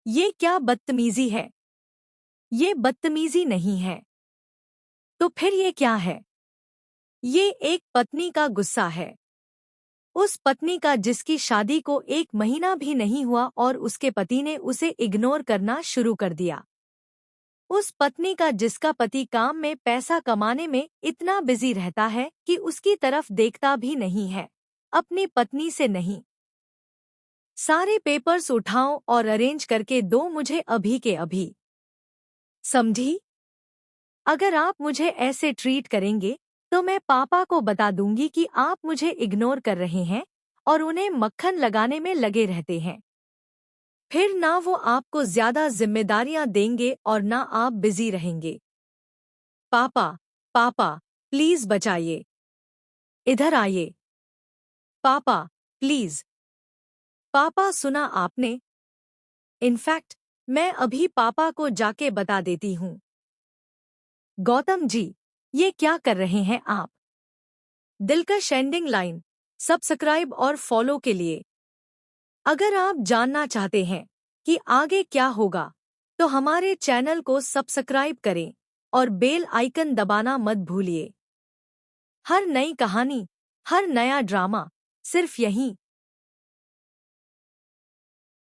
ये क्या बदतमीजी है? ये बदतमीजी नहीं है। तो फिर ये क्या है? ये एक पत्नी का गुस्सा है। उस पत्नी का जिसकी शादी को 1 महीना भी नहीं हुआ और उसके पति ने उसे इग्नोर करना शुरू कर दिया। उस पत्नी का जिसका पति काम में पैसा कमाने में इतना बिजी रहता है कि उसकी तरफ देखता भी नहीं है, अपनी पत्नी से नहीं। सारे पेपर्स उठाओ और अरेंज करके दो मुझे अभी के अभी। समझी? अगर आप मुझे ऐसे ट्रीट करेंगे तो मैं पापा को बता दूंगी कि आप मुझे इग्नोर कर रहे हैं और उन्हें मक्खन लगाने में लगे रहते हैं। फिर ना वो आपको ज्यादा जिम्मेदारियां देंगे और ना आप बिजी रहेंगे। पापा, पापा, प्लीज बचाइए। इधर आइए। पापा, प्लीज। पापा, सुना आपने? इनफैक्ट मैं अभी पापा को जाके बता देती हूँ। गौतम जी, ये क्या कर रहे हैं आप? दिलकश एंडिंग लाइन। सब्सक्राइब और फॉलो के लिए। अगर आप जानना चाहते हैं कि आगे क्या होगा तो हमारे चैनल को सब्सक्राइब करें और बेल आइकन दबाना मत भूलिए। हर नई कहानी, हर नया ड्रामा सिर्फ यहीं